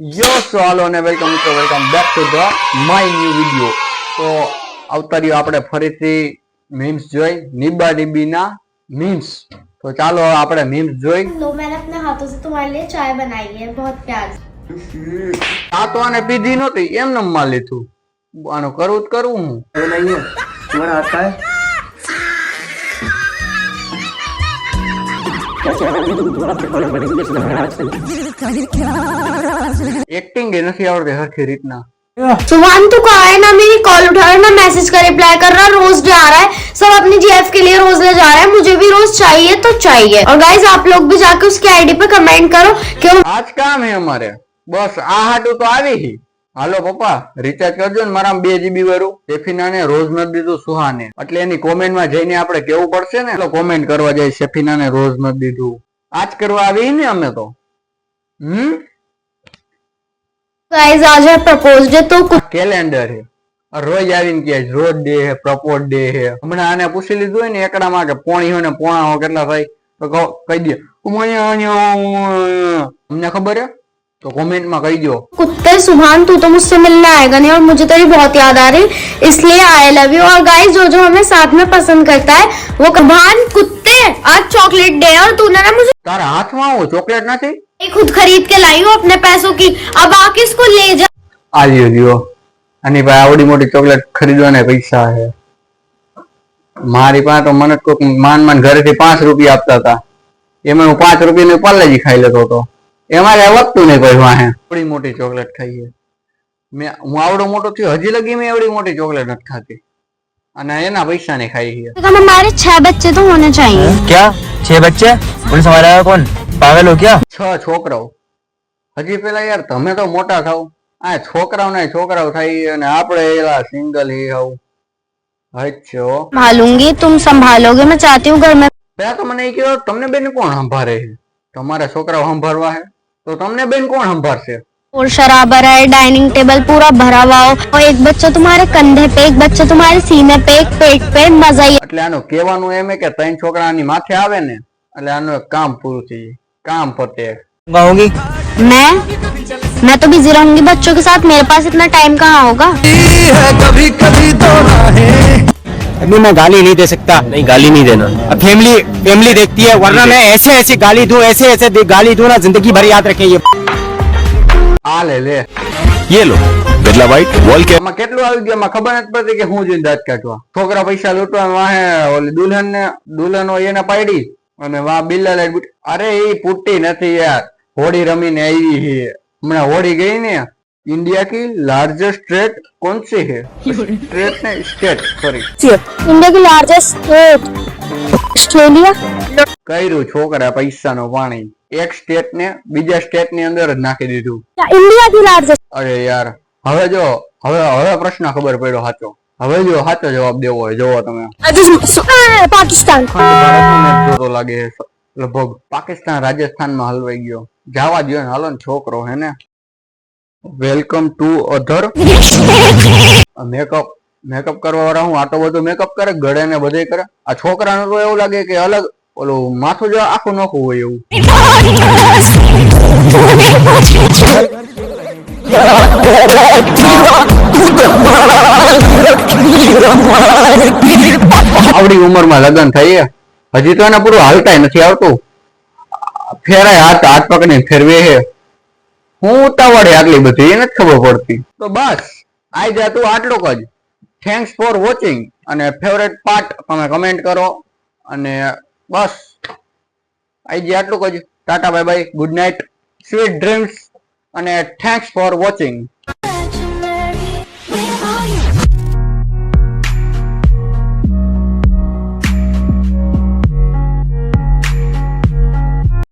So hello and welcome back to the my new video. તો આવતા રહ્યો આપણે ફરીથી મીમ્સ જોઈ નિબા નિબીના મીમ્સ. તો ચાલો આપણે મીમ્સ જોઈ. लो मैंने अपने हाथों से तुम्हारे लिए चाय बनाई है बहुत प्यार से. આ તો આને પીધી નહોતી એમ નમ માં લીધું. આનું કરવું જ કરવું હું नहीं है तुम्हारा आता है એક્ટિંગ એ નથી આવડતી હરખી રીતના. सुभान तू कहा है ना, मेरी कॉल उठा रहा है ना, मैसेज का रिप्लाई कर रहा, रोज जा रहा है, सब अपनी जीएफ के लिए रोज ले जा रहा है, मुझे भी रोज चाहिए तो चाहिए. और गाइस आप लोग भी जाके उसकी आईडी पे कमेंट करो कि આજ કામ હે અમારે. બસ આ હાટું તો આવી હી. હાલો પપ્પા રિચાર્જ કરજો ને મારા 2 GB વાળું. સેફીનાને રોજ નથી દીધું સુહાને, એટલે એની કોમેન્ટ માં જઈને આપણે કેવું પડશે ને. એટલે કોમેન્ટ કરવા જાય સેફીનાને રોજ નથી દીધું. આજ કરવા આવી ને અમે તો. गाइस आज है प्रपोज डे तो कुछ કેલેન્ડર હે. રોજ આવીને કે રોજ ડે હે, પ્રપોઝ ડે હે. હમણાં આને પૂછી લીધું હોય ને એકડામાં કે પોણી હોય ને પોણા હો કેટલા થાય તો કહી દે અમને ખબર હે તો કોમેન્ટ માં કહી દો. कुत्ते सुभान तू तो मुझसे मिलने आएगा नहीं और मुझे तेरी बहुत याद आ रही, इसलिए आई लव यू. और गाइस जो जो हमें साथ में पसंद करता है वो सुभान कुत्ते आज चॉकलेट डे और तूने ना मुझे તારા હાથમાં આવું ચોકલેટ નથી. खुद खरीद के लाई हूँ अपने पैसों की, अब आके इसको ले जा. આ લ્યો આની પાસે આવડી મોટી ચોકલેટ ખરીદવાના પૈસા છે. મારી પાસે તો મને કોઈક માન ઘરેથી 5 રૂપિયા આપતા હતા, એમાં હું 5 રૂપિયાની પાર્લેજી ખાઈ લેતો હતો. એમાં કઈ વધતું નહીં કોઈ વાહે. આવડી મોટી ચોકલેટ ખાઈએ હું આવડો મોટો થયો હજી લગી મેં એવડી મોટી ચોકલેટ નથી ખાતી, અને એના પૈસા ને ખાઈ છે. हमारे 6 बच्चे तो होने चाहिए. क्या 6 बच्चे पुलिस हमारा कौन पागल हो क्या 6 છોકરાઓ. હજી પેલા યાર તમે તો મોટા થાવ, આ છોકરાઓ થાય અને આપણે એલા સિંગલ હી આવ. હચ્છો संभालूंगी तुम संभालोगे, मैं चाहती हूँ घर में. પેલા તો મને એ કહ્યું તમને બેન કોણ સંભાળે છે? તમારા છોકરાઓ સંભાળવા है तो તમને બેન કોણ સંભાળશે? और शराबर है, डाइनिंग टेबल पूरा भरा हुआ हो, और एक बच्चा तुम्हारे कंधे पे, एक बच्चा तुम्हारे सीने पे, एक पेट पे, मजा ही. એટલે આનું કહેવાનું એમ કે 3 છોકરાની માથે આવે ને એટલે આનું એક કામ પૂરું થઈ જાય, કામ પતે. होगी मैं तो बिजी रहूंगी बच्चों के साथ, मेरे पास इतना टाइम कहाँ होगा. कभी कभी तो अभी मैं गाली नहीं दे सकता नहीं गाली नहीं देना अब फैमिली देखती है वरना मैं ऐसे गाली दूं ऐसे गाली दूं ना जिंदगी भर याद रखे ये આ લે ये लो बिरला व्हाइट वॉल के એમાં કેટલું આવી ગયું એમાં ખબર નથી પડતી કે હું જોઈને દાંત કાઢવા. છોકરા પૈસા લૂંટવા વાહે ઓલી દુલ્હન હોય એને પાડી અને વાહ બિલ્લા લાઈટ. અરે એ પુટ્ટી નથી યાર, હોળી રમીને આવી છે હમણાં. હોળી ગઈ ને इंडिया की लार्जेस्ट स्टेट कौन सी है? स्टेट नहीं स्टेट सॉरी इंडिया की लार्जेस्ट स्टेट ऑस्ट्रेलिया. કર્યું છોકરા પૈસાનો પાણી. એક સ્ટેટ ને બીજા સ્ટેટ ની અંદર જ નાખી દીધું. इंडिया की लार्जेस्ट. અરે યાર હવે પ્રશ્ન ખબર પડ્યો સાચો. હવે જો સાચો જવાબ દેવો હોય જોવો તમે. पाकिस्तान. ભારતનો મેચ જોતો લાગે છે લગભગ. પાકિસ્તાન રાજસ્થાન માં હલવાઈ ગયો. જવા દો ને હાલો ને છોકરો હે ને. વેલકમ ટુ અધર મેકઅપ કરવા વાળા હું આટલો બધો મેકઅપ કરે ગળે ને બધે કરે. આ છોકરાનું તો એવું લાગે કે અલગ ઓલું માથું જો આખું નોખું હોય એવું. આવડી ઉંમરમાં લગ્ન થઈ હજી તો એને પૂરું હાલતાય નથી આવતું. ફેરાય હાથ પકડીને ફેરવે હે. હું ઉતાવળે આટલી બધી એને જ ખબર પડતી. તો બસ આઈ જા તું આટલું જ. થેન્ક્સ ફોર વોચિંગ અને ફેવરેટ પાર્ટ તમે કમેન્ટ કરો અને બસ આઈ જા આટલું જ. Tata bye bye, good night, sweet dreams અને થેન્ક્સ ફોર વોચિંગ.